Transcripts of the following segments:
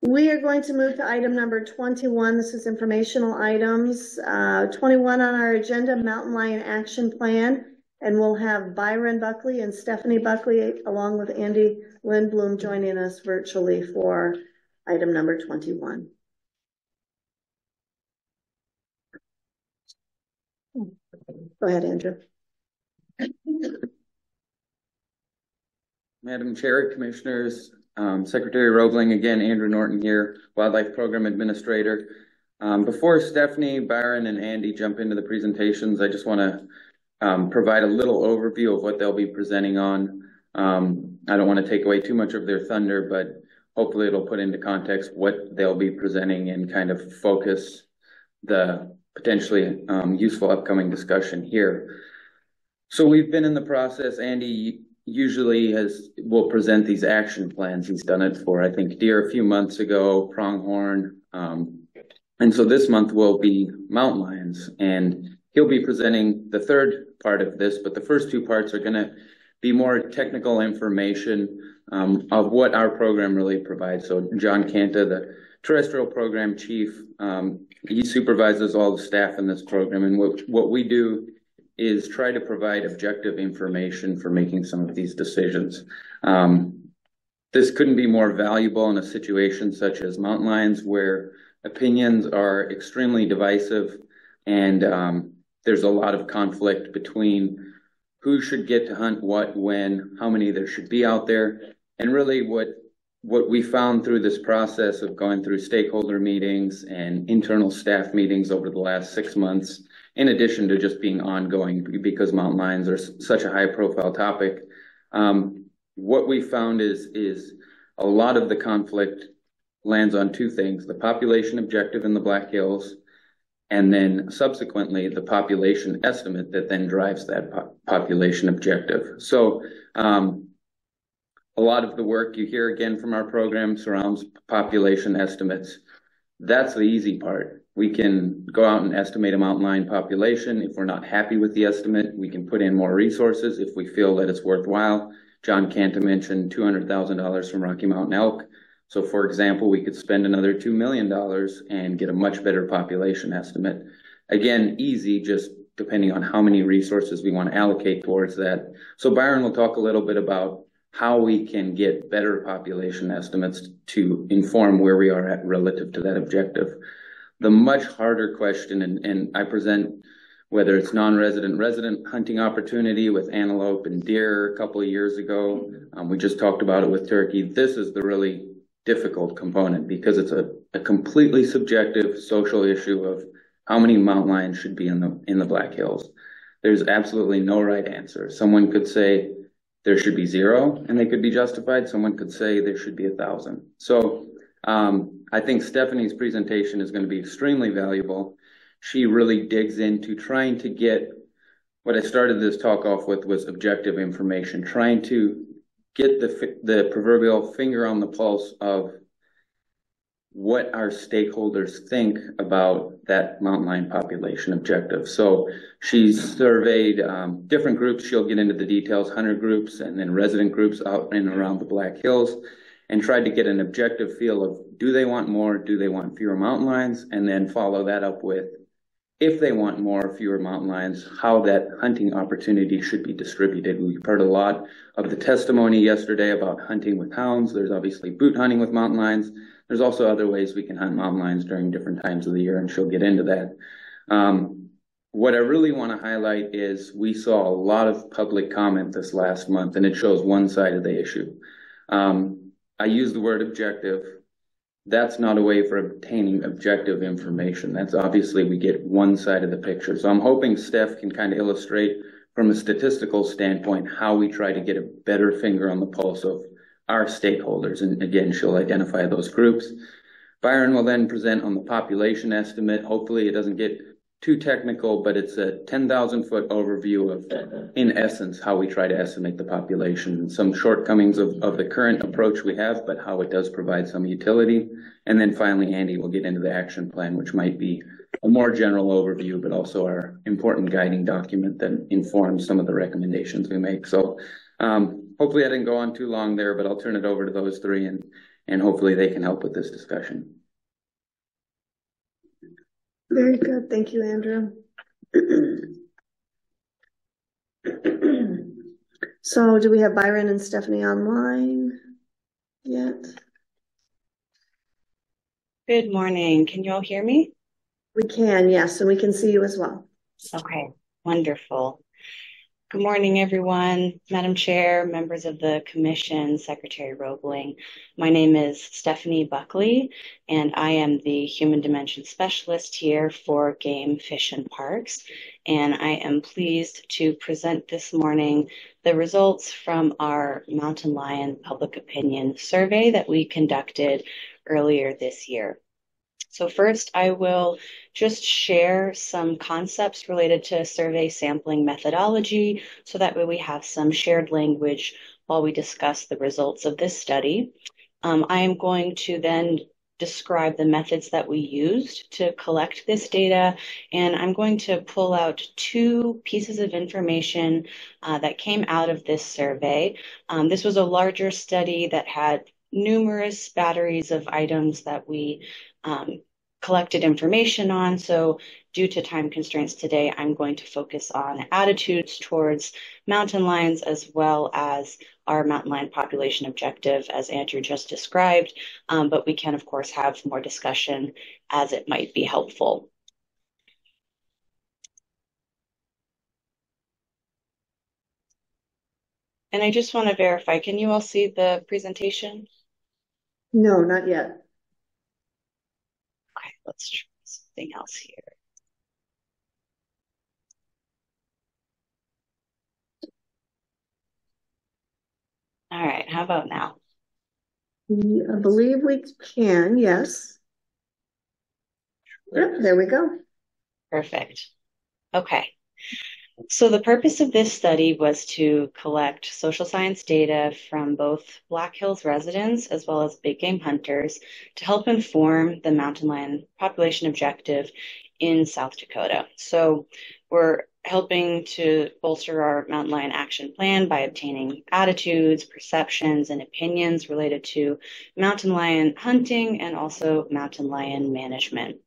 We are going to move to item number 21. This is informational items. 21 on our agenda, Mountain Lion Action Plan. And we'll have Byron Buckley and Stephanie Buckley along with Andy Lindblom joining us virtually for item number 21. Go ahead, Andrew. Madam Chair, Commissioners, Secretary Roebling, again, Andrew Norton here, Wildlife Program Administrator. Before Stephanie, Byron, and Andy jump into the presentations, I just want to provide a little overview of what they'll be presenting on. I don't want to take away too much of their thunder, but hopefully it'll put into context what they'll be presenting and kind of focus the potentially useful upcoming discussion here. So we've been in the process. Andy usually will present these action plans. He's done it for, I think, deer a few months ago, pronghorn. And so this month will be mountain lions. And he'll be presenting the third part of this, but the first two parts are going to be more technical information of what our program really provides. So John Canta, the terrestrial program chief, he supervises all the staff in this program. And what we do is try to provide objective information for making some of these decisions. This couldn't be more valuable in a situation such as mountain lions, where opinions are extremely divisive and there's a lot of conflict between who should get to hunt what, when, how many there should be out there. And really what we found through this process of going through stakeholder meetings and internal staff meetings over the last 6 months, in addition to just being ongoing because mountain lions are such a high profile topic, what we found is a lot of the conflict lands on two things: the population objective in the Black Hills, and then subsequently the population estimate that then drives that population objective. So a lot of the work you hear again from our program surrounds population estimates. That's the easy part. We can go out and estimate a mountain lion population. If we're not happy with the estimate, we can put in more resources if we feel that it's worthwhile. John Canta mentioned $200,000 from Rocky Mountain elk. So for example, we could spend another $2 million and get a much better population estimate. Again, easy, just depending on how many resources we want to allocate towards that. So Byron will talk a little bit about how we can get better population estimates to inform where we are at relative to that objective. The much harder question, and I present whether it's non-resident, resident hunting opportunity with antelope and deer a couple of years ago. We just talked about it with turkey. This is the really difficult component because it's a completely subjective social issue of how many mountain lions should be in the Black Hills. There's absolutely no right answer. Someone could say there should be 0 and they could be justified. Someone could say there should be 1,000. So I think Stephanie's presentation is going to be extremely valuable. She really digs into trying to get what I started this talk off with was objective information, trying to get the proverbial finger on the pulse of what our stakeholders think about that mountain lion population objective. So she's surveyed different groups. She'll get into the details, hunter groups and then resident groups out and around the Black Hills, and tried to get an objective feel of, do they want more? Do they want fewer mountain lions? And then follow that up with, if they want more or fewer mountain lions, how that hunting opportunity should be distributed. We've heard a lot of the testimony yesterday about hunting with hounds. There's obviously boot hunting with mountain lions. There's also other ways we can hunt mountain lions during different times of the year, and she'll get into that. What I really want to highlight is we saw a lot of public comment this last month, and it shows one side of the issue. I use the word objective. That's not a way for obtaining objective information. That's obviously we get one side of the picture. So I'm hoping Steph can kind of illustrate from a statistical standpoint how we try to get a better finger on the pulse of our stakeholders. And again, she'll identify those groups. Byron will then present on the population estimate. Hopefully it doesn't get too technical, but it's a 10,000-foot overview of, in essence, how we try to estimate the population and some shortcomings of the current approach we have, but how it does provide some utility. And then finally, Andy will get into the action plan, which might be a more general overview, but also our important guiding document that informs some of the recommendations we make. So hopefully I didn't go on too long there, but I'll turn it over to those three. And and hopefully they can help with this discussion. Very good. Thank you, Andrew. So do we have Byron and Stephanie online yet? Good morning. Can you all hear me? We can, yes, and we can see you as well. Okay, wonderful. Good morning, everyone. Madam Chair, members of the Commission, Secretary Roebling. My name is Stephanie Buckley, and I am the Human Dimension Specialist here for Game, Fish, and Parks. And I am pleased to present this morning the results from our Mountain Lion Public Opinion Survey that we conducted earlier this year. So first, I will just share some concepts related to survey sampling methodology, so that way we have some shared language while we discuss the results of this study. I am going to then describe the methods that we used to collect this data, and I'm going to pull out two pieces of information that came out of this survey. This was a larger study that had numerous batteries of items that we collected information on. So due to time constraints today, I'm going to focus on attitudes towards mountain lions as well as our mountain lion population objective, as Andrew just described. But we can, of course, have more discussion as it might be helpful. And I just want to verify, can you all see the presentation? No, not yet. Okay, let's try something else here. All right, how about now? I believe we can, yes. Yep, there we go. Perfect. Okay. So the purpose of this study was to collect social science data from both Black Hills residents as well as big game hunters to help inform the mountain lion population objective in South Dakota. So we're helping to bolster our mountain lion action plan by obtaining attitudes, perceptions, and opinions related to mountain lion hunting and also mountain lion management.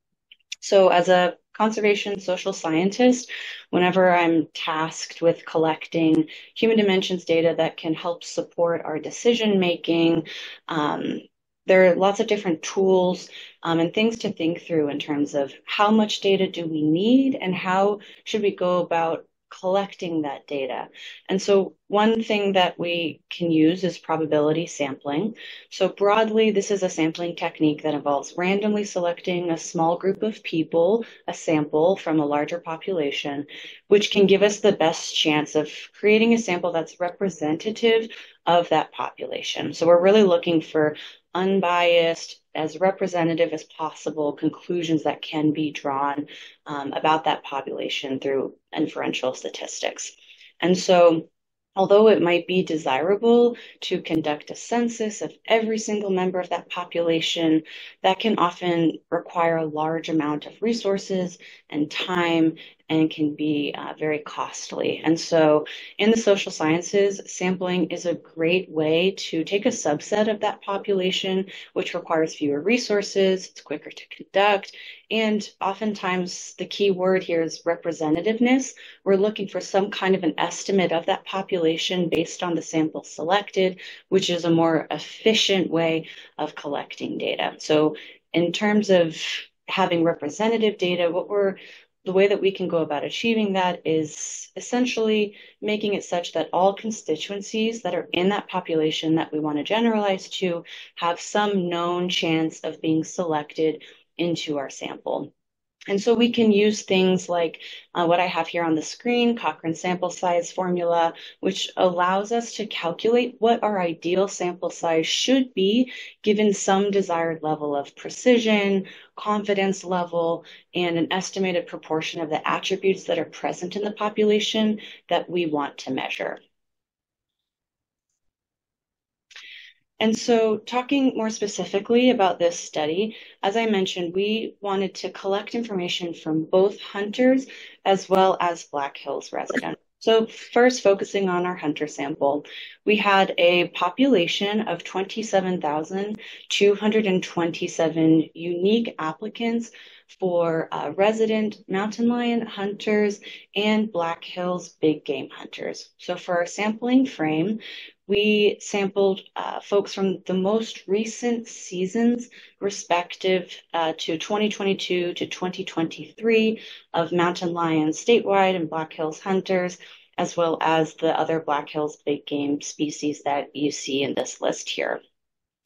So as a conservation social scientist, whenever I'm tasked with collecting human dimensions data that can help support our decision making, there are lots of different tools and things to think through in terms of how much data do we need and how should we go about collecting that data. And so one thing that we can use is probability sampling. So broadly, this is a sampling technique that involves randomly selecting a small group of people, a sample from a larger population, which can give us the best chance of creating a sample that's representative of that population. So we're really looking for unbiased, as representative as possible conclusions that can be drawn about that population through inferential statistics. And so although it might be desirable to conduct a census of every single member of that population, that can often require a large amount of resources and time and can be very costly. And so in the social sciences, sampling is a great way to take a subset of that population, which requires fewer resources, it's quicker to conduct, and oftentimes the key word here is representativeness. We're looking for some kind of an estimate of that population based on the sample selected, which is a more efficient way of collecting data. So in terms of having representative data, the way that we can go about achieving that is essentially making it such that all constituencies that are in that population that we want to generalize to have some known chance of being selected into our sample. And so we can use things like what I have here on the screen, Cochrane sample size formula, which allows us to calculate what our ideal sample size should be given some desired level of precision, confidence level, and an estimated proportion of the attributes that are present in the population that we want to measure. And so talking more specifically about this study, as I mentioned, we wanted to collect information from both hunters as well as Black Hills residents. So first, focusing on our hunter sample, we had a population of 27,227 unique applicants for resident mountain lion hunters and Black Hills big game hunters. So for our sampling frame, we sampled folks from the most recent seasons respective to 2022 to 2023 of mountain lions statewide and Black Hills hunters, as well as the other Black Hills big game species that you see in this list here.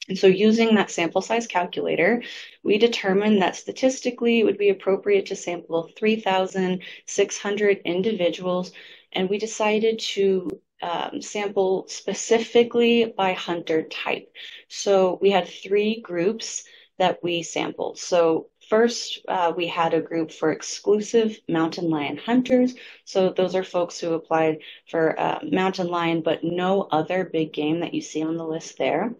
And so using that sample size calculator, we determined that statistically it would be appropriate to sample 3,600 individuals, and we decided to sample specifically by hunter type. So we had three groups that we sampled. So first, we had a group for exclusive mountain lion hunters. So those are folks who applied for mountain lion, but no other big game that you see on the list there.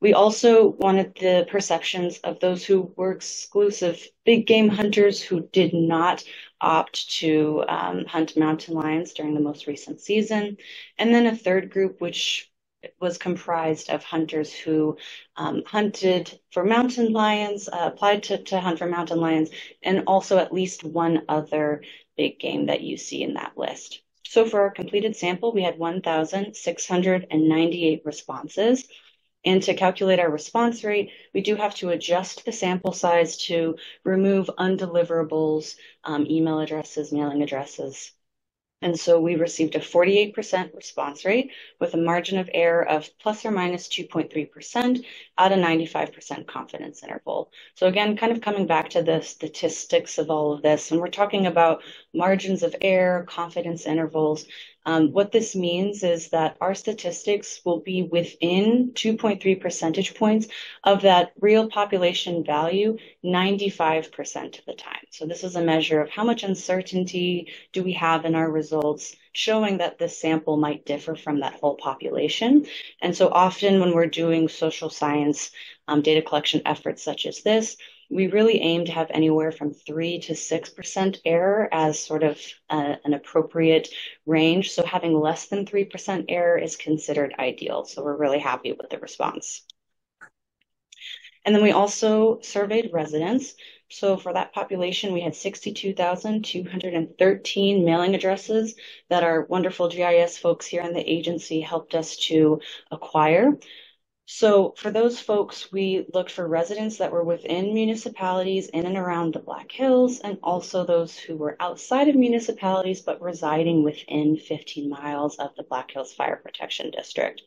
We also wanted the perceptions of those who were exclusive big game hunters who did not opt to hunt mountain lions during the most recent season. And then a third group, which was comprised of hunters who hunted for mountain lions, applied to hunt for mountain lions, and also at least one other big game that you see in that list. So for our completed sample, we had 1,698 responses. And to calculate our response rate, we do have to adjust the sample size to remove undeliverables, email addresses, mailing addresses. And so we received a 48% response rate with a margin of error of plus or minus 2.3% at a 95% confidence interval. So again, kind of coming back to the statistics of all of this, when we're talking about margins of error, confidence intervals, what this means is that our statistics will be within 2.3 percentage points of that real population value 95% of the time. So this is a measure of how much uncertainty do we have in our results, showing that this sample might differ from that whole population. And so often when we're doing social science data collection efforts such as this, we really aim to have anywhere from 3 to 6% error as sort of an appropriate range. So having less than 3% error is considered ideal. So we're really happy with the response. And then we also surveyed residents. So for that population, we had 62,213 mailing addresses that our wonderful GIS folks here in the agency helped us to acquire. So for those folks, we looked for residents that were within municipalities in and around the Black Hills, and also those who were outside of municipalities but residing within 15 miles of the Black Hills Fire Protection District.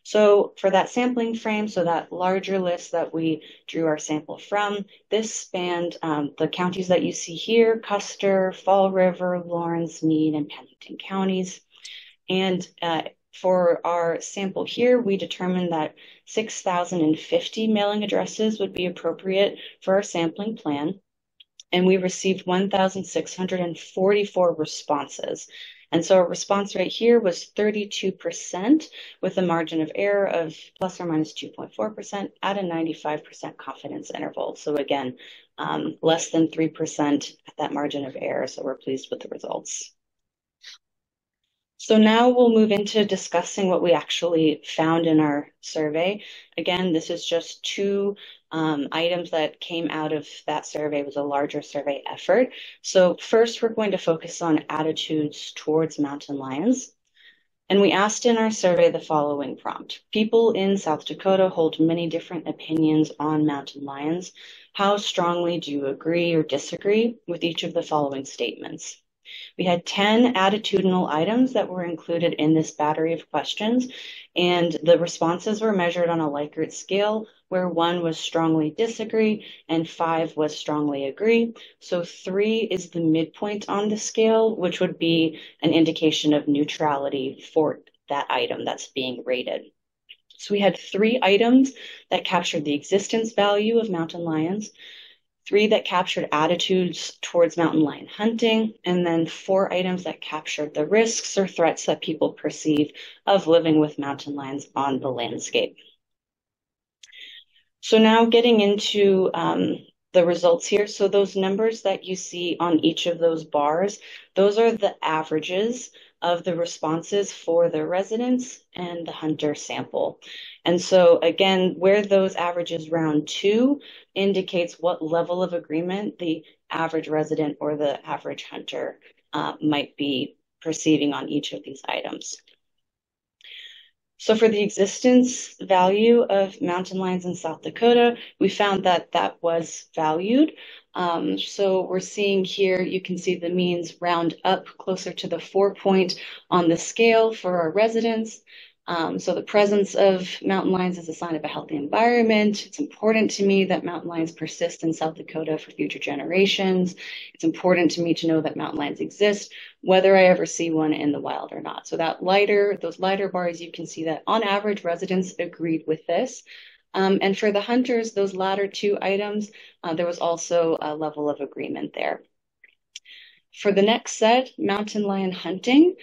So for that sampling frame, so that larger list that we drew our sample from, this spanned the counties that you see here: Custer, Fall River, Lawrence, Meade, and Pennington counties. And for our sample here, we determined that 6,050 mailing addresses would be appropriate for our sampling plan. And we received 1,644 responses. And so our response rate here was 32% with a margin of error of plus or minus 2.4% at a 95% confidence interval. So again, less than 3% at that margin of error. So we're pleased with the results. So now we'll move into discussing what we actually found in our survey. Again, this is just two items that came out of that survey. It was a larger survey effort. So first, we're going to focus on attitudes towards mountain lions. And we asked in our survey the following prompt: people in South Dakota hold many different opinions on mountain lions. How strongly do you agree or disagree with each of the following statements? We had 10 attitudinal items that were included in this battery of questions, and the responses were measured on a Likert scale, where 1 was strongly disagree and 5 was strongly agree. So 3 is the midpoint on the scale, which would be an indication of neutrality for that item that's being rated. So we had 3 items that captured the existence value of mountain lions, 3 that captured attitudes towards mountain lion hunting, and then 4 items that captured the risks or threats that people perceive of living with mountain lions on the landscape. So now getting into the results here. So those numbers that you see on each of those bars, those are the averages of the responses for the residents and the hunter sample. And so again, where those averages round to indicates what level of agreement the average resident or the average hunter might be perceiving on each of these items. So for the existence value of mountain lions in South Dakota, we found that that was valued. So we're seeing here, you can see the means round up closer to the 4-point on the scale for our residents. So the presence of mountain lions is a sign of a healthy environment. It's important to me that mountain lions persist in South Dakota for future generations. It's important to me to know that mountain lions exist, whether I ever see one in the wild or not. So those lighter bars, you can see that on average, residents agreed with this. And for the hunters, those latter two items, there was also a level of agreement there. For the next set, mountain lion hunting,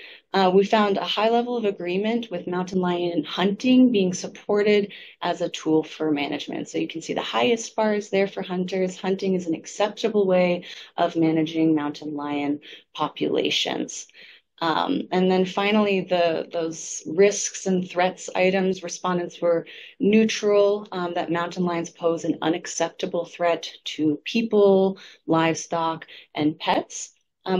we found a high level of agreement with mountain lion hunting being supported as a tool for management. So you can see the highest bars there for hunters. Hunting is an acceptable way of managing mountain lion populations. And then finally, those risks and threats items, respondents were neutral, that mountain lions pose an unacceptable threat to people, livestock, and pets.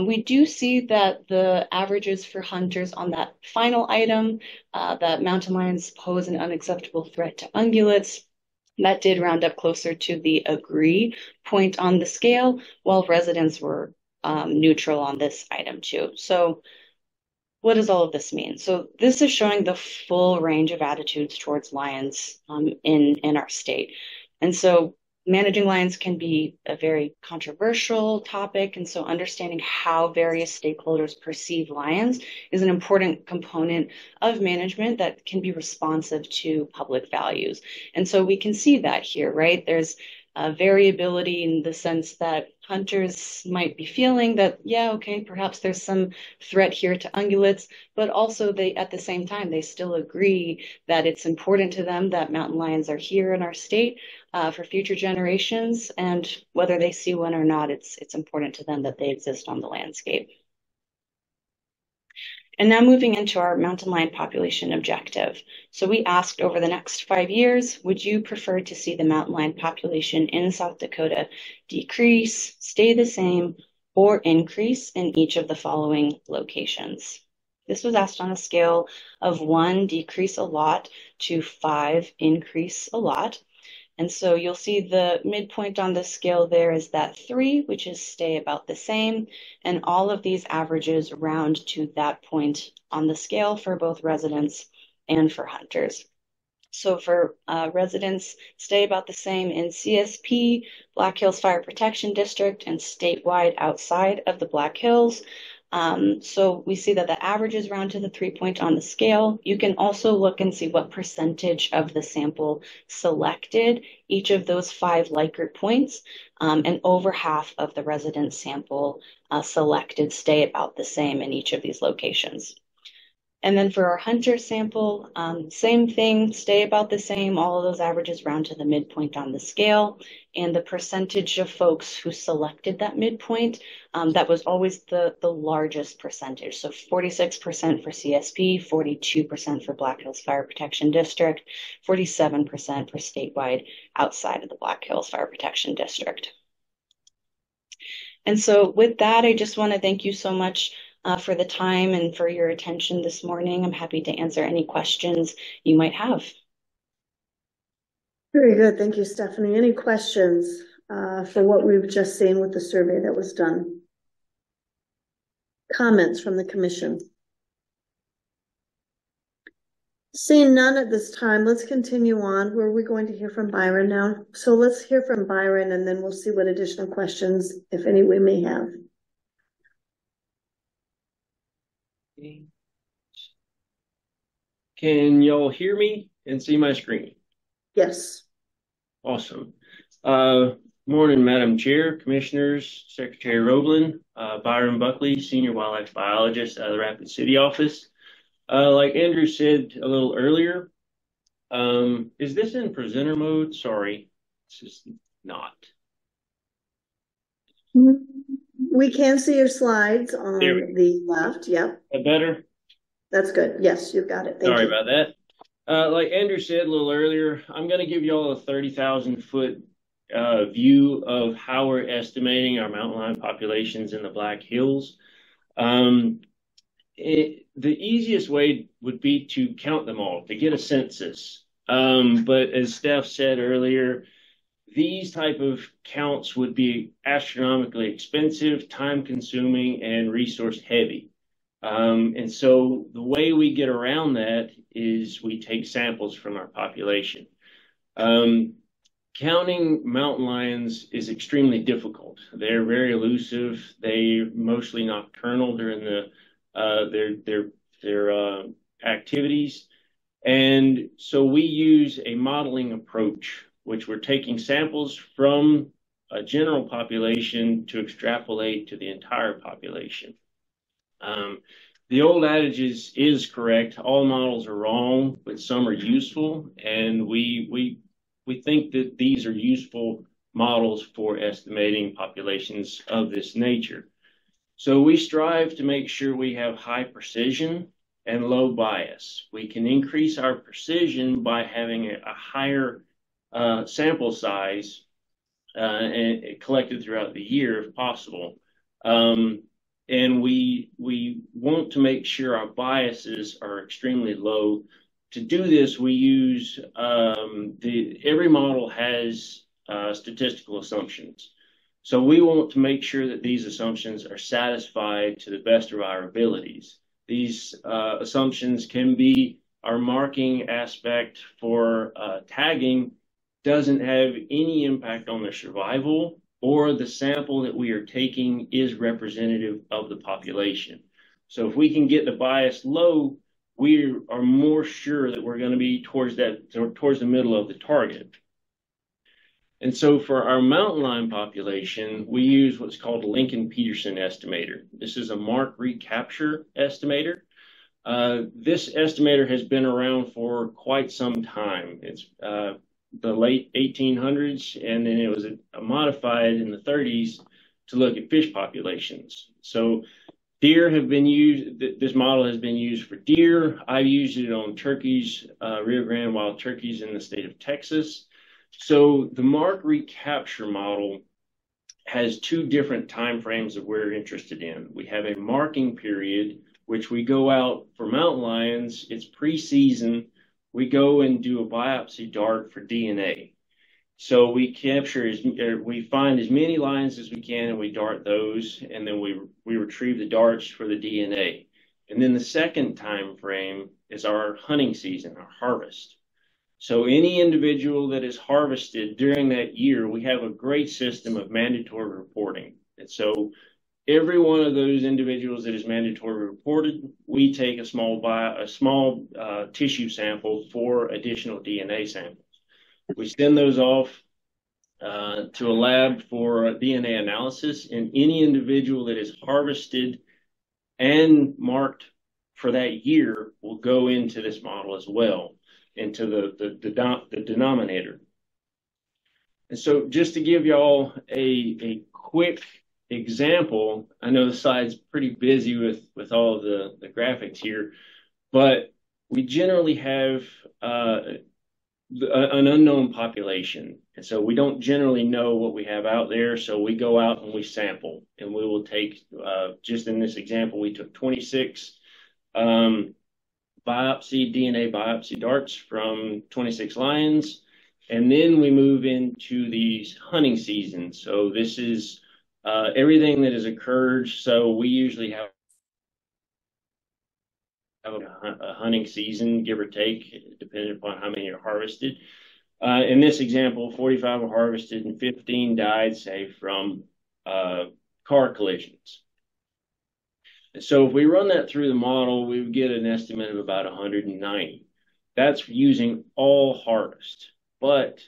We do see that the averages for hunters on that final item, that mountain lions pose an unacceptable threat to ungulates, that did round up closer to the agree point on the scale, while residents were neutral on this item too. So what does all of this mean? So this is showing the full range of attitudes towards lions in our state. And so managing lions can be a very controversial topic. And so understanding how various stakeholders perceive lions is an important component of management that can be responsive to public values. And so we can see that here, right? There's variability in the sense that hunters might be feeling that, yeah, okay, perhaps there's some threat here to ungulates, but also they, at the same time, they still agree that it's important to them that mountain lions are here in our state for future generations, and whether they see one or not, it's important to them that they exist on the landscape. And now moving into our mountain lion population objective. So we asked over the next 5 years, would you prefer to see the mountain lion population in South Dakota decrease, stay the same, or increase in each of the following locations? This was asked on a scale of 1, decrease a lot, to 5, increase a lot. And so you'll see the midpoint on the scale there is that 3, which is stay about the same. And all of these averages round to that point on the scale for both residents and for hunters. So for residents, stay about the same in CSP, Black Hills Fire Protection District, and statewide outside of the Black Hills. So we see that the averages round to the 3-point on the scale. You can also look and see what percentage of the sample selected each of those 5 Likert points, and over half of the resident sample selected stay about the same in each of these locations. And then for our hunter sample, same thing, stay about the same, all of those averages round to the midpoint on the scale. And the percentage of folks who selected that midpoint, that was always the largest percentage. So 46% for CSP, 42% for Black Hills Fire Protection District, 47% for statewide outside of the Black Hills Fire Protection District. And so with that, I just want to thank you so much for the time and for your attention this morning. I'm happy to answer any questions you might have. Very good. Thank you, Stephanie. Any questions for what we've just seen with the survey that was done? Comments from the commission? Seeing none at this time, let's continue on. Where are we going to hear from Byron now? So let's hear from Byron, and then we'll see what additional questions, if any, we may have. Can y'all hear me and see my screen? Yes. Awesome. Morning, Madam Chair, Commissioners, Secretary Roebling, Byron Buckley, Senior Wildlife Biologist out of the Rapid City office. Like Andrew said a little earlier, is this in presenter mode? Sorry, it's just not. We can see your slides on the left. Yep. Better? That's good. Yes, you've got it. Thank Sorry you. about that. Like Andrew said a little earlier, I'm going to give you all a 30,000 foot view of how we're estimating our mountain lion populations in the Black Hills. The easiest way would be to count them all, to get a census. But as Steph said earlier, these type of counts would be astronomically expensive, time consuming, and resource heavy. And so the way we get around that is we take samples from our population. Counting mountain lions is extremely difficult. They're very elusive. They're mostly nocturnal during their activities. And so we use a modeling approach, which we're taking samples from a general population to extrapolate to the entire population. The old adage is correct. All models are wrong, but some are useful, and we think that these are useful models for estimating populations of this nature. So we strive to make sure we have high precision and low bias. We can increase our precision by having a higher sample size and collected throughout the year if possible. And we want to make sure our biases are extremely low. To do this, we use every model has statistical assumptions. So we want to make sure that these assumptions are satisfied to the best of our abilities. These assumptions can be our marking aspect for tagging doesn't have any impact on their survival, or the sample that we are taking is representative of the population. So if we can get the bias low, we are more sure that we're going to be towards the middle of the target. And so for our mountain lion population, we use what's called a Lincoln-Peterson estimator. This is a mark recapture estimator. This estimator has been around for quite some time. It's the late 1800s, and then it was modified in the 30s to look at fish populations. So deer have been used, this model has been used for deer. I've used it on turkeys, Rio Grande wild turkeys in the state of Texas. So the mark recapture model has two different time frames that we're interested in. We have a marking period, which we go out for mountain lions. It's pre-season. We go and do a biopsy dart for DNA. So we we find as many lions as we can, and we dart those, and then we retrieve the darts for the DNA. And then the second time frame is our hunting season, our harvest. So any individual that is harvested during that year, we have a great system of mandatory reporting. And so every one of those individuals that is mandatory reported, we take a small tissue sample for additional DNA samples. We send those off to a lab for DNA analysis, and any individual that is harvested and marked for that year will go into this model as well, into the denominator. And so just to give y'all a quick example, I know the slide's pretty busy with all of the graphics here, but we generally have an unknown population. And so we don't generally know what we have out there. So we go out and we sample, and we will take, just in this example, we took 26 DNA biopsy darts from 26 lions. And then we move into the hunting season. So this is everything that has occurred. So we usually have a hunting season, give or take, depending upon how many are harvested. In this example, 45 were harvested and 15 died, say, from car collisions. And so if we run that through the model, we would get an estimate of about 190. That's using all harvest. But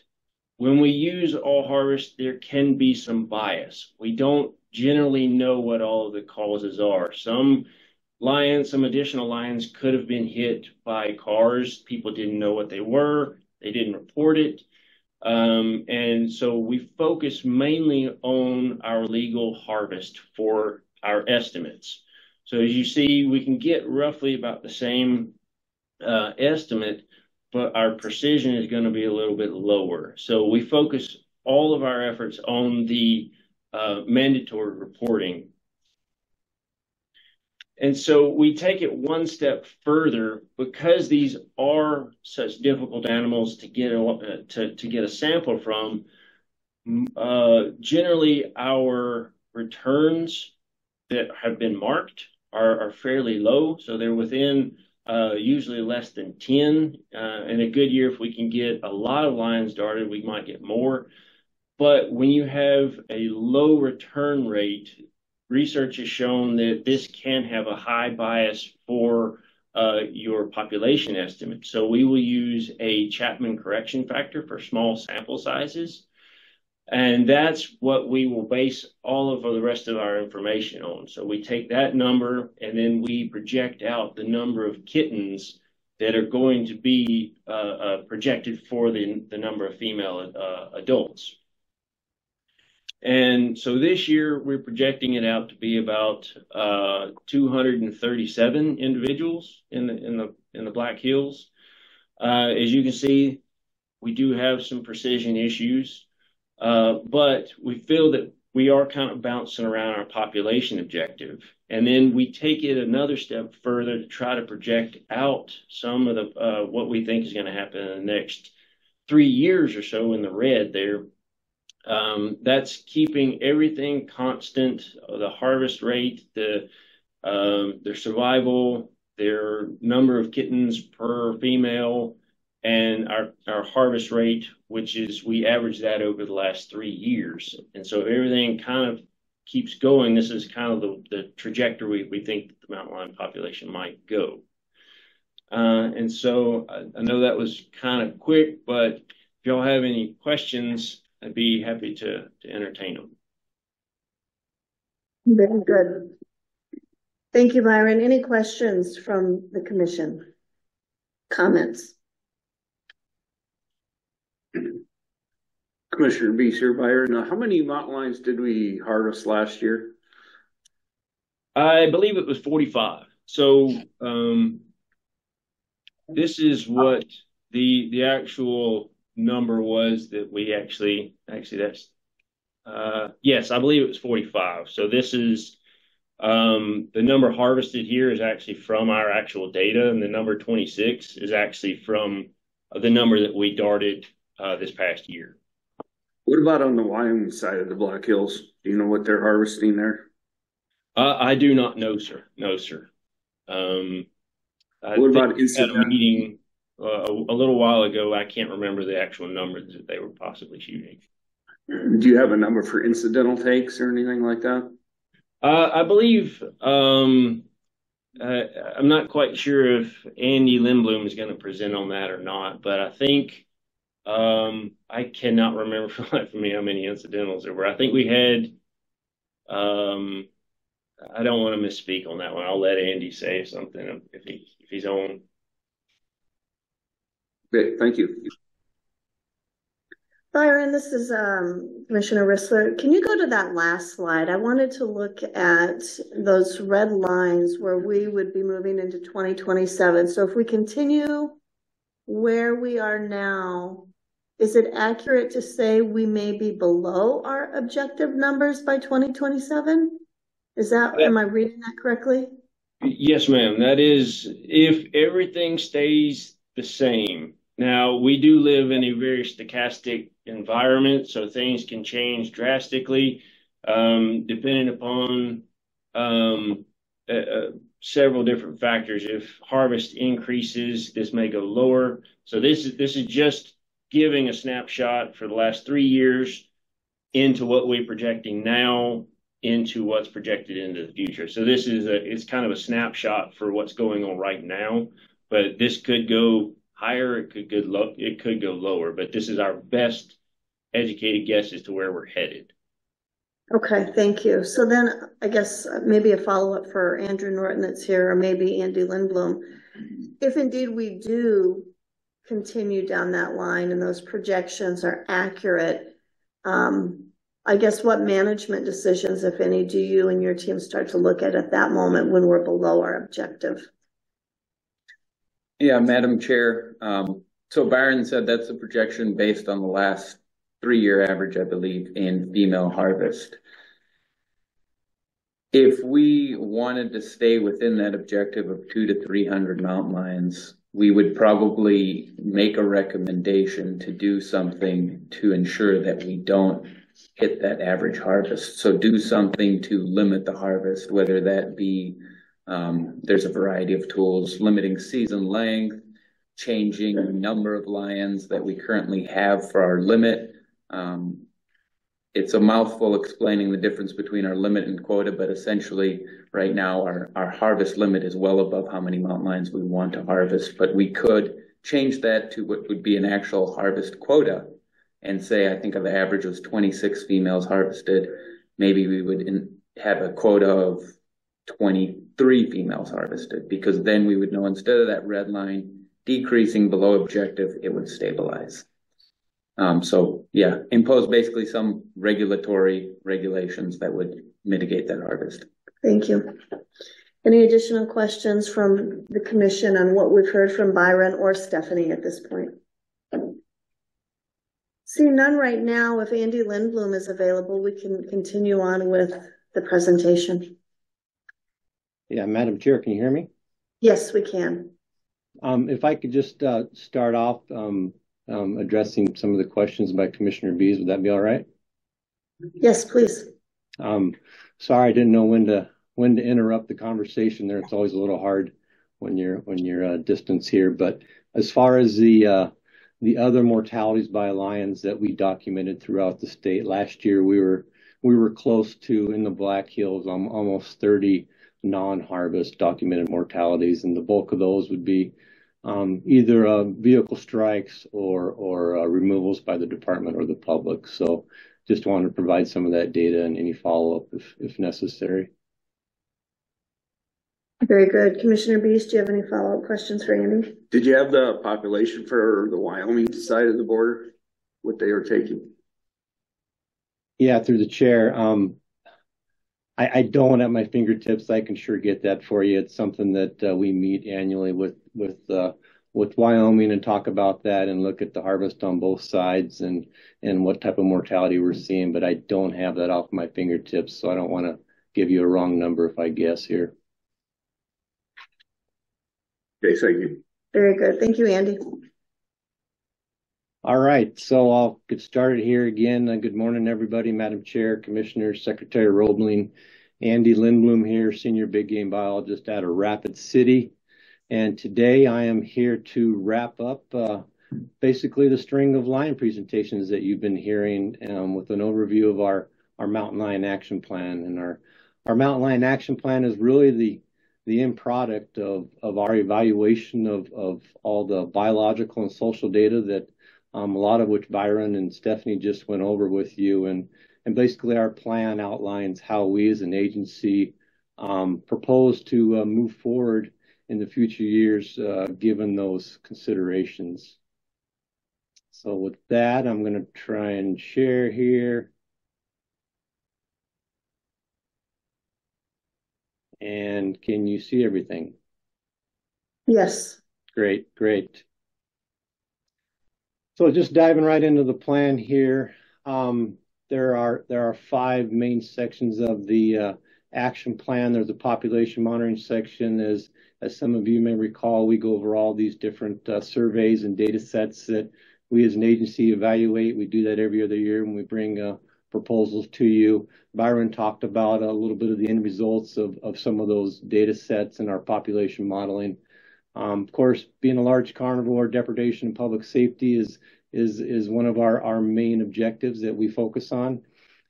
when we use all harvest, there can be some bias. We don't generally know what all of the causes are. Some additional lions could have been hit by cars. People didn't know what they were. They didn't report it. And so we focus mainly on our legal harvest for our estimates. So as you see, we can get roughly about the same estimate, but our precision is going to be a little bit lower. So we focus all of our efforts on the mandatory reporting. And so we take it one step further because these are such difficult animals to get a sample from. Generally, our returns that have been marked are fairly low, so they're within usually less than 10. In a good year, if we can get a lot of lions darted, we might get more. But when you have a low return rate, research has shown that this can have a high bias for your population estimate. So we will use a Chapman correction factor for small sample sizes. And that's what we will base all of the rest of our information on. So we take that number and then we project out the number of kittens that are going to be projected for the number of female adults. And so this year we're projecting it out to be about 237 individuals in the Black Hills. As you can see, we do have some precision issues. But we feel that we are kind of bouncing around our population objective. And then we take it another step further to try to project out some of the what we think is going to happen in the next 3 years or so in the red there. That's keeping everything constant, the harvest rate, their survival, their number of kittens per female, and our harvest rate, which is we average that over the last 3 years. And so if everything kind of keeps going, this is kind of the trajectory we think that the mountain lion population might go. And so I know that was kind of quick, but if y'all have any questions, I'd be happy to entertain them. Very good. Thank you, Byron. Any questions from the commission? Comments? Commissioner Beeser, Byron, how many mountain lions did we harvest last year? I believe it was 45. So this is what the actual number was that we actually that's yes, I believe it was 45. So this is the number harvested here is actually from our actual data, and the number 26 is actually from the number that we darted this past year. What about on the Wyoming side of the Black Hills? Do you know what they're harvesting there? I do not know, sir. No, sir. What about at a meeting a little while ago? I can't remember the actual number that they were possibly shooting. Do you have a number for incidental takes or anything like that? I believe I'm not quite sure if Andy Lindblom is going to present on that or not, but I think I cannot remember for me how many incidentals there were. I think we had I don't want to misspeak on that one. I'll let Andy say something if he's on. Okay, thank you. Byron, this is Commissioner Rissler. Can you go to that last slide? I wanted to look at those red lines where we would be moving into 2027. So if we continue where we are now, is it accurate to say we may be below our objective numbers by 2027? Am I reading that correctly? Yes, ma'am. That is, if everything stays the same. Now, we do live in a very stochastic environment, so things can change drastically, depending upon several different factors. If harvest increases, this may go lower. So this is just giving a snapshot for the last 3 years into what we're projecting now, into what's projected into the future. So this is it's kind of a snapshot for what's going on right now, but this could go higher, it could go lower, but this is our best educated guess as to where we're headed. Okay, thank you. So then I guess maybe a follow-up for Andrew Norton that's here, or maybe Andy Lindblom. If indeed we do continue down that line and those projections are accurate, I guess what management decisions, if any, do you and your team start to look at that moment when we're below our objective? Yeah, Madam Chair. So Byron said that's a projection based on the last 3-year average, I believe, in female harvest. If we wanted to stay within that objective of 200 to 300 mountain lions, we would probably make a recommendation to do something to ensure that we don't hit that average harvest. So do something to limit the harvest, whether that be, there's a variety of tools, limiting season length, changing the number of lions that we currently have for our limit. It's a mouthful explaining the difference between our limit and quota, but essentially right now our harvest limit is well above how many mountain lions we want to harvest, but we could change that to what would be an actual harvest quota and say, I think the average was 26 females harvested. Maybe we would have a quota of 23 females harvested, because then we would know instead of that red line decreasing below objective, it would stabilize. So yeah, impose basically some regulatory regulations that would mitigate that harvest. Thank you. Any additional questions from the commission on what we've heard from Byron or Stephanie at this point? Seeing none right now, if Andy Lindblom is available, we can continue on with the presentation. Yeah, Madam Chair, can you hear me? Yes, we can. If I could just start off addressing some of the questions by Commissioner Bees, would that be all right? Yes, please. Sorry, I didn't know when to interrupt the conversation there. It's always a little hard when you're distance here. But as far as the other mortalities by lions that we documented throughout the state last year, we were close to, in the Black Hills, almost 30 non-harvest documented mortalities, and the bulk of those would be either vehicle strikes or removals by the department or the public. So just wanted to provide some of that data and any follow-up if necessary. Very good. Commissioner Beast, do you have any follow-up questions for Andy? Did you have the population for the Wyoming side of the border, what they are taking? Yeah, through the chair. I don't at my fingertips. I can sure get that for you. It's something that we meet annually with Wyoming and talk about that and look at the harvest on both sides and what type of mortality we're seeing. But I don't have that off my fingertips, so I don't want to give you a wrong number if I guess here. Okay, thank you. Very good. Thank you, Andy. All right, so I'll get started here again. Good morning, everybody. Madam Chair, Commissioners, Secretary Roebling, Andy Lindblom here, Senior Big Game Biologist out of Rapid City. And today I am here to wrap up basically the string of lion presentations that you've been hearing with an overview of our Mountain Lion Action Plan. And our Mountain Lion Action Plan is really the end product of our evaluation of all the biological and social data that a lot of which Byron and Stephanie just went over with you. And basically our plan outlines how we as an agency propose to move forward in the future years given those considerations. So with that, I'm going to try and share here. And can you see everything? Yes. Great. So just diving right into the plan here, there are 5 main sections of the action plan. There's a population monitoring section. As some of you may recall, we go over all these different surveys and data sets that we as an agency evaluate. We do that every other year when we bring proposals to you. Byron talked about a little bit of the end results of some of those data sets in our population modeling. Of course, being a large carnivore, depredation and public safety is one of our main objectives that we focus on.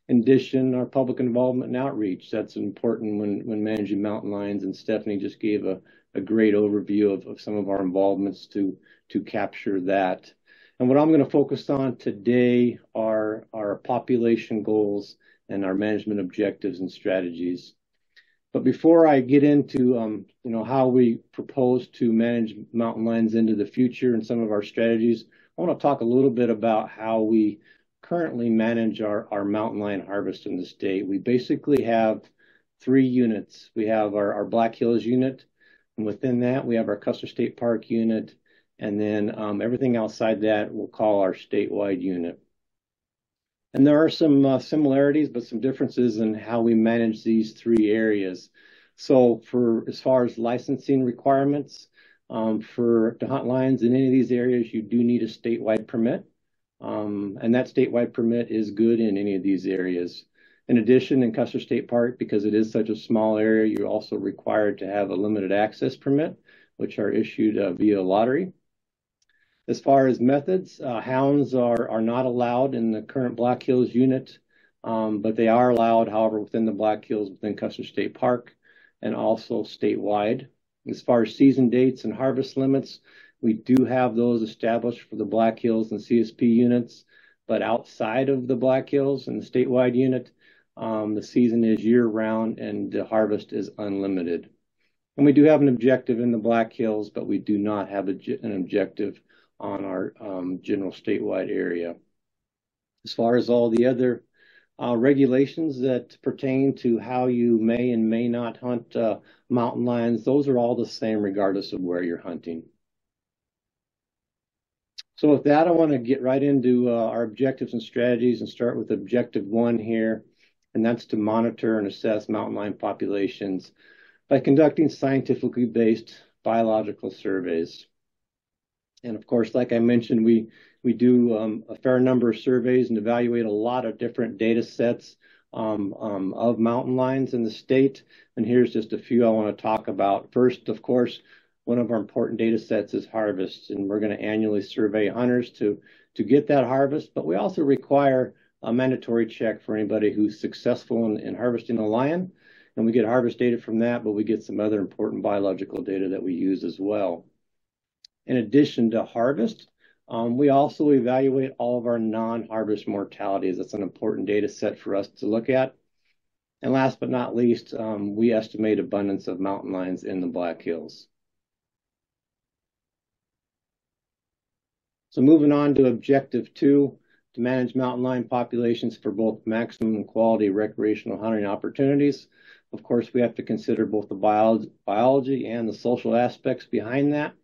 In addition, our public involvement and outreach, that's important when managing mountain lions, and Stephanie just gave a great overview of some of our involvements to capture that. And what I'm going to focus on today are our population goals and our management objectives and strategies. But before I get into how we propose to manage mountain lions into the future and some of our strategies, I want to talk a little bit about how we currently manage our mountain lion harvest in the state. We basically have 3 units. We have our Black Hills unit, and within that we have our Custer State Park unit, and then everything outside that we'll call our statewide unit. And there are some similarities, but some differences in how we manage these 3 areas. So as far as licensing requirements, to hunt lions in any of these areas, you do need a statewide permit. And that statewide permit is good in any of these areas. In addition, in Custer State Park, because it is such a small area, you're also required to have a limited access permit, which are issued via lottery. As far as methods, hounds are not allowed in the current Black Hills unit, but they are allowed, however, within the Black Hills, within Custer State Park, and also statewide. As far as season dates and harvest limits, we do have those established for the Black Hills and CSP units, but outside of the Black Hills and the statewide unit, the season is year-round and the harvest is unlimited. And we do have an objective in the Black Hills, but we do not have an objective on our general statewide area. As far as all the other regulations that pertain to how you may and may not hunt mountain lions, those are all the same regardless of where you're hunting. So with that, I want to get right into our objectives and strategies and start with objective 1 here, and that's to monitor and assess mountain lion populations by conducting scientifically based biological surveys. And of course, like I mentioned, we do a fair number of surveys and evaluate a lot of different data sets of mountain lions in the state. And here's just a few I want to talk about. First, of course, one of our important data sets is harvests, and we're going to annually survey hunters to get that harvest. But we also require a mandatory check for anybody who's successful in harvesting a lion. And we get harvest data from that, but we get some other important biological data that we use as well. In addition to harvest, we also evaluate all of our non-harvest mortalities. That's an important data set for us to look at. And last but not least, we estimate abundance of mountain lions in the Black Hills. So moving on to objective 2, to manage mountain lion populations for both maximum quality recreational hunting opportunities. Of course, we have to consider both the biology and the social aspects behind that.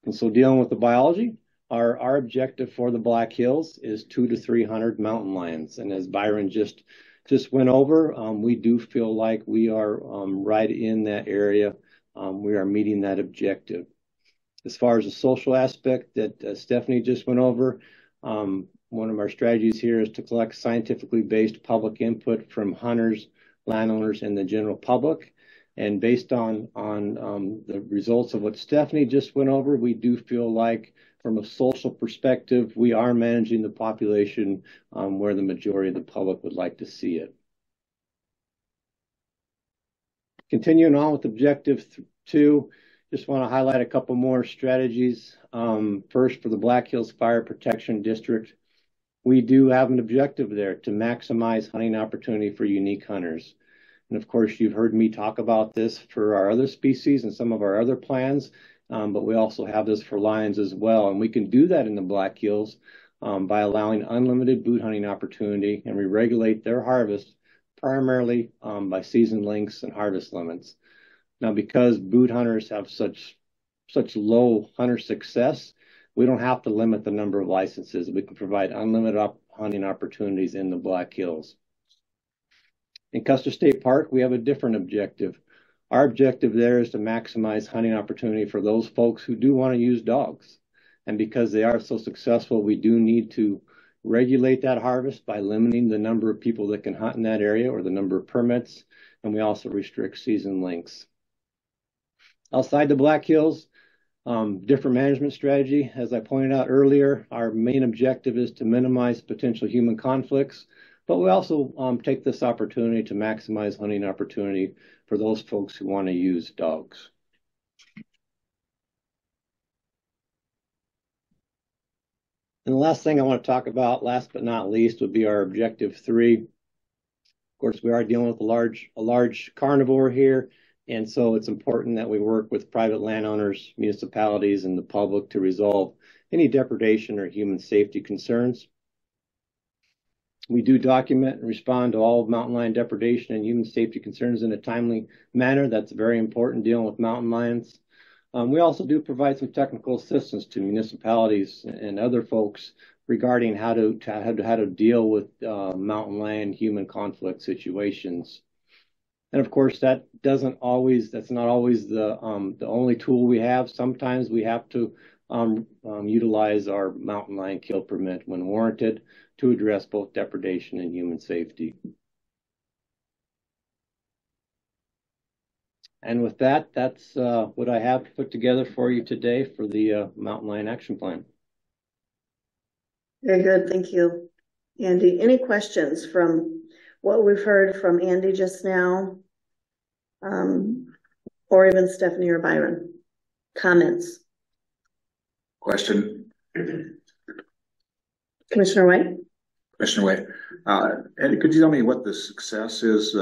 And so dealing with the biology, our objective for the Black Hills is 200 to 300 mountain lions. And as Byron just went over, we do feel like we are right in that area. We are meeting that objective. As far as the social aspect that Stephanie just went over, one of our strategies here is to collect scientifically based public input from hunters, landowners, and the general public. And based on the results of what Stephanie just went over, we do feel like from a social perspective, we are managing the population where the majority of the public would like to see it. Continuing on with objective 2, just want to highlight a couple more strategies. First, for the Black Hills Fire Protection District, we do have an objective there to maximize hunting opportunity for unique hunters. And of course, you've heard me talk about this for our other species and some of our other plans, but we also have this for lions as well. And we can do that in the Black Hills by allowing unlimited boot hunting opportunity, and we regulate their harvest primarily by season lengths and harvest limits. Now, because boot hunters have such low hunter success, we don't have to limit the number of licenses. We can provide unlimited hunting opportunities in the Black Hills. In Custer State Park, we have a different objective. Our objective there is to maximize hunting opportunity for those folks who do want to use dogs. And because they are so successful, we do need to regulate that harvest by limiting the number of people that can hunt in that area or the number of permits. And we also restrict season lengths. Outside the Black Hills, different management strategy. As I pointed out earlier, our main objective is to minimize potential human conflicts. But we also take this opportunity to maximize hunting opportunity for those folks who want to use dogs. And the last thing I want to talk about, last but not least, would be our objective 3. Of course, we are dealing with a large carnivore here, and so it's important that we work with private landowners, municipalities, and the public to resolve any depredation or human safety concerns. We do document and respond to all mountain lion depredation and human safety concerns in a timely manner. That's very important dealing with mountain lions. We also do provide some technical assistance to municipalities and other folks regarding how to deal with mountain lion human conflict situations. And of course, that's not always the only tool we have. Sometimes we have to utilize our mountain lion kill permit when warranted to address both depredation and human safety. And with that, that's what I have put together for you today for the Mountain Lion Action Plan. Very good, thank you, Andy. Any questions from what we've heard from Andy just now? Or even Stephanie or Byron? Comments? Question. Commissioner White? Commissioner White. Eddie, could you tell me what the success is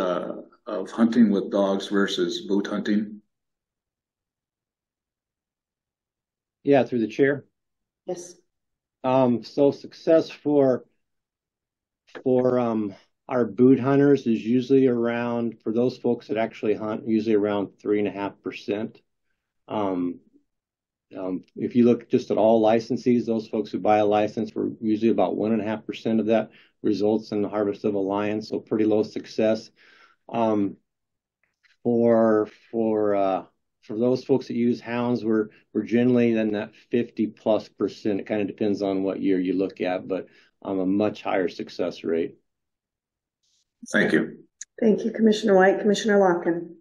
of hunting with dogs versus boot hunting? Yeah, through the chair. Yes. So success for our boot hunters is usually around, for those folks that actually hunt, usually around 3.5%. If you look just at all licensees, those folks who buy a license, were usually about 1.5% of that results in the harvest of a lion, so pretty low success. For those folks that use hounds, we're generally in that 50+%. It kind of depends on what year you look at, but a much higher success rate. Thank you. Thank you, Commissioner White. Commissioner Larkin.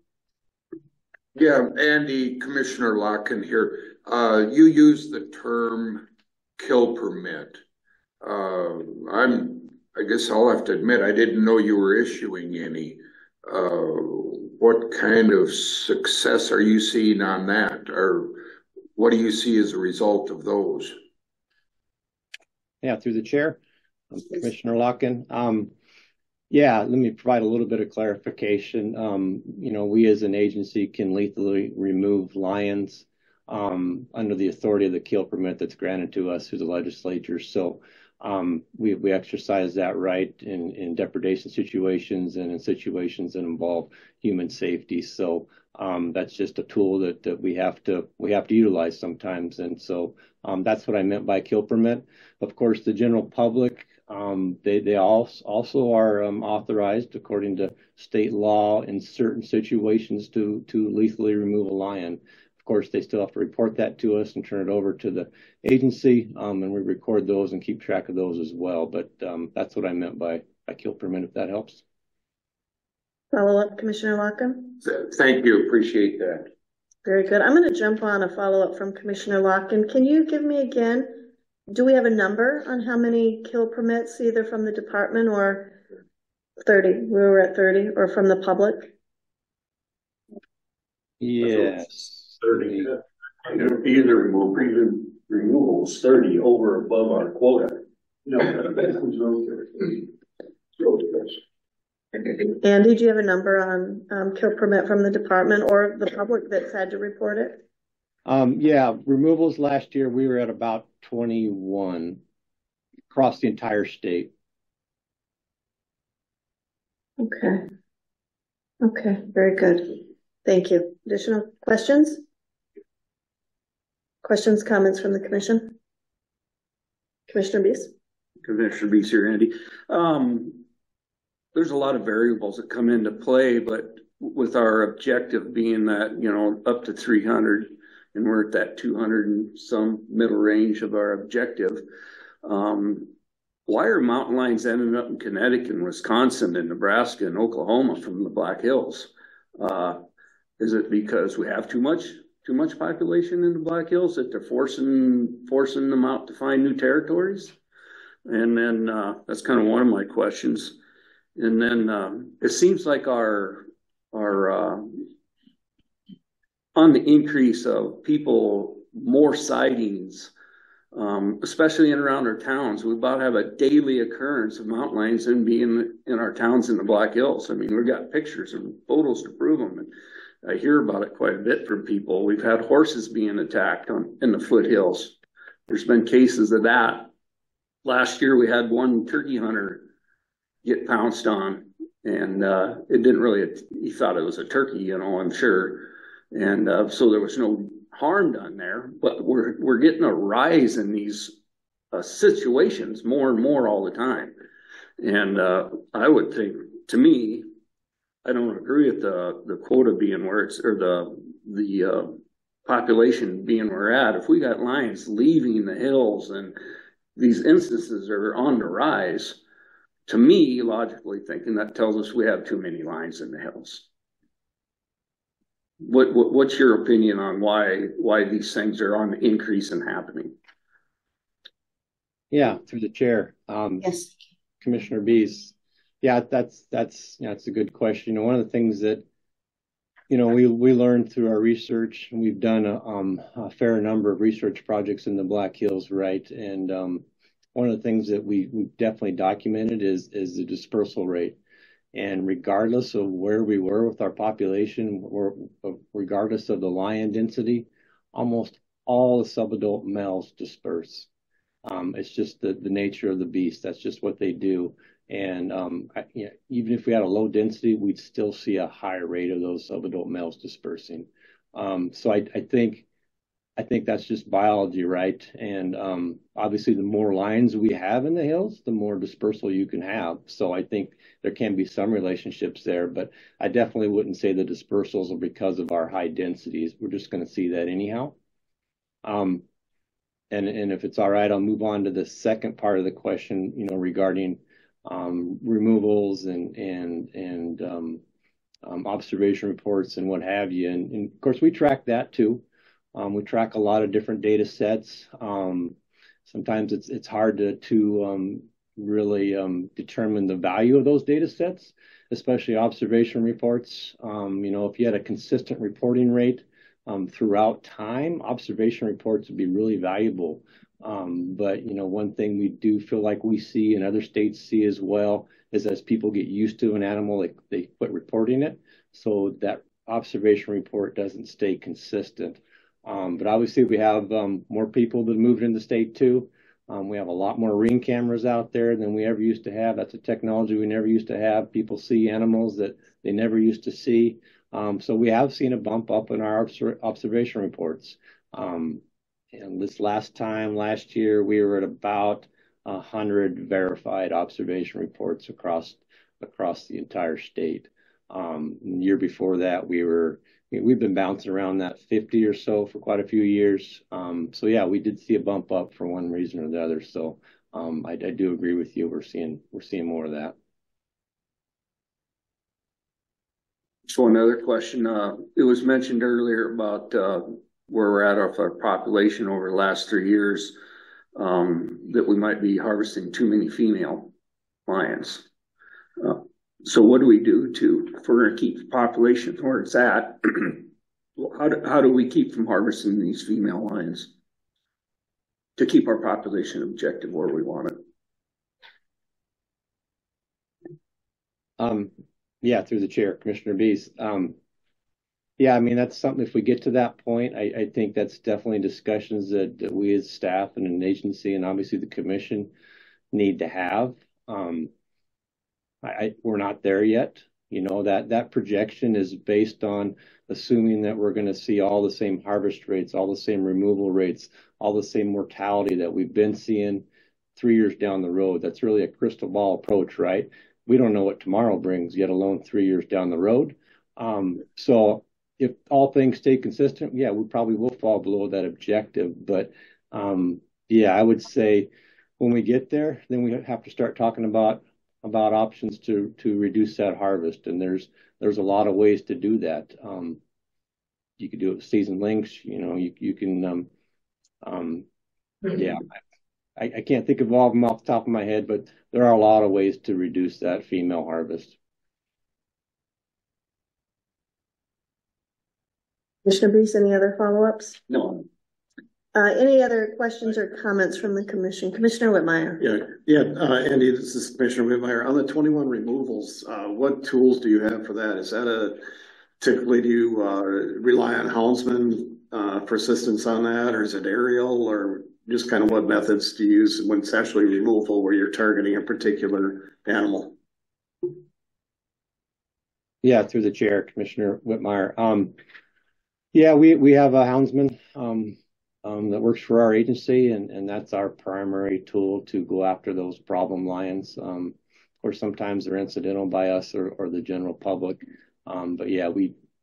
Yeah, Andy, Commissioner Larkin here. You use the term kill permit. I guess I'll have to admit, I didn't know you were issuing any. What kind of success are you seeing on that? Or what do you see as a result of those? Yeah, through the chair, Commissioner Larkin. Yeah, let me provide a little bit of clarification. We as an agency can lethally remove lions under the authority of the kill permit that's granted to us through the legislature. So we exercise that right in depredation situations and in situations that involve human safety. So that's just a tool that we have to utilize sometimes. And so that's what I meant by kill permit. Of course, the general public, they also are authorized according to state law in certain situations to lethally remove a lion. Of course, they still have to report that to us and turn it over to the agency, and we record those and keep track of those as well. But that's what I meant by kill permit, if that helps. Follow up, Commissioner Larkin. Thank you, appreciate that. Very good. I'm going to jump on a follow up from Commissioner Larkin. Can you give me again, do we have a number on how many kill permits, either from the department or 30? We were at 30, or from the public? Yes. 30. Either removals 30 over above our quota. No, Andy, do you have a number on kill permit from the department or the public that's had to report it? Yeah, removals last year, we were at about 21 across the entire state. Okay. Okay, very good. Thank you. Additional questions? Questions, comments from the commission? Commissioner Beese? Commissioner Beese here, Andy. There's a lot of variables that come into play, but with our objective being that, up to 300, and we're at that 200 and some middle range of our objective. Why are mountain lions ending up in Connecticut and Wisconsin and Nebraska and Oklahoma from the Black Hills? Is it because we have too much population in the Black Hills that they're forcing them out to find new territories? And then that's kind of one of my questions. And then it seems like our on the increase of people, more sightings, especially in around our towns. We about have a daily occurrence of mountain lions and being in our towns in the Black Hills. I mean, we've got pictures and photos to prove them. And I hear about it quite a bit from people. We've had horses being attacked in the foothills. There's been cases of that. Last year, we had one turkey hunter get pounced on. And it didn't really, he thought it was a turkey, you know, I'm sure. And so there was no harm done there. But we're getting a rise in these situations more and more all the time. And I would think, to me, I don't agree with the quota being where it's, or the population being where we're at. If we got lions leaving the hills and these instances are on the rise, to me, logically thinking, that tells us we have too many lions in the hills. What's your opinion on why these things are on the increase and happening? Yeah, through the chair. Yes. Commissioner Bees. Yeah, that's a good question. You know, one of the things that, you know, we learned through our research, and we've done a fair number of research projects in the Black Hills, right? And one of the things that we definitely documented is the dispersal rate. And regardless of where we were with our population, or regardless of the lion density, almost all the subadult males disperse. It's just the nature of the beast. That's just what they do. And even if we had a low density, we'd still see a higher rate of those subadult males dispersing. So I think that's just biology, right? And obviously, the more lions we have in the hills, the more dispersal you can have. So I think there can be some relationships there, but I definitely wouldn't say the dispersals are because of our high densities. We're just going to see that anyhow. And if it's all right, I'll move on to the second part of the question, you know, regarding removals and observation reports and what have you. And of course, we track that too. We track a lot of different data sets. Sometimes it's hard to really determine the value of those data sets, especially observation reports. You know, if you had a consistent reporting rate throughout time, observation reports would be really valuable. But, you know, one thing we do feel like we see and other states see as well is as people get used to an animal, they quit reporting it. So that observation report doesn't stay consistent. But obviously we have more people that moved in the state too. We have a lot more ring cameras out there than we ever used to have. That's a technology we never used to have. People see animals that they never used to see. So we have seen a bump up in our observation reports. And this last year, we were at about 100 verified observation reports across the entire state. The year before that, we've been bouncing around that 50 or so for quite a few years. So yeah, we did see a bump up for one reason or the other. So I do agree with you. We're seeing more of that. So another question, it was mentioned earlier about where we're at off our population over the last 3 years, that we might be harvesting too many female lions. So what do we do if we're going to keep the population where it's at? How do we keep from harvesting these female lions to keep our population objective where we want it? Yeah, through the chair, Commissioner Bees. Yeah, I mean, that's something, if we get to that point, I think that's definitely discussions that we as staff and an agency and obviously the commission need to have. We're not there yet. You know, that projection is based on assuming that we're going to see all the same harvest rates, all the same removal rates, all the same mortality that we've been seeing 3 years down the road. That's really a crystal ball approach, right? We don't know what tomorrow brings, yet alone 3 years down the road. So if all things stay consistent, yeah, we probably will fall below that objective. But yeah, I would say when we get there, then we have to start talking about options to reduce that harvest. And there's a lot of ways to do that. You could do it with season lengths. You know, you can, yeah. I can't think of all of them off the top of my head, but there are a lot of ways to reduce that female harvest. Commissioner Bees, any other follow-ups? No. Any other questions or comments from the commission? Commissioner Whitmire. Yeah, Andy, this is Commissioner Whitmire. On the 21 removals, what tools do you have for that? Is that typically do you rely on houndsman for assistance on that, or is it aerial, or just kind of what methods do you use when it's actually removal where you're targeting a particular animal? Yeah, through the chair, Commissioner Whitmire. Yeah, we have a houndsman that works for our agency, and that's our primary tool to go after those problem lions. Or sometimes they're incidental by us or the general public. But yeah,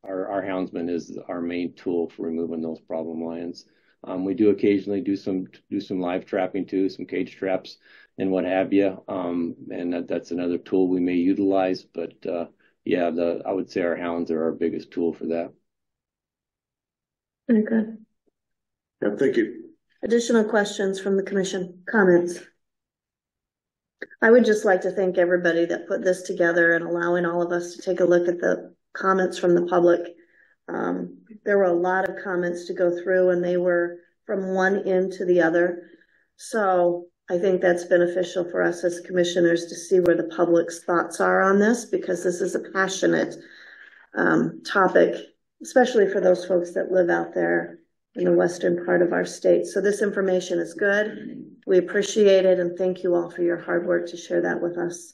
our houndsman is our main tool for removing those problem lions. We do occasionally do some live trapping too, some cage traps and what have you. And that's another tool we may utilize. But yeah, I would say our hounds are our biggest tool for that. Very good. Yeah, thank you. Additional questions from the commission? Comments? I would just like to thank everybody that put this together and allowing all of us to take a look at the comments from the public. There were a lot of comments to go through, and they were from one end to the other. So I think that's beneficial for us as commissioners to see where the public's thoughts are on this, because this is a passionate topic, especially for those folks that live out there in the western part of our state. So this information is good. We appreciate it, and thank you all for your hard work to share that with us.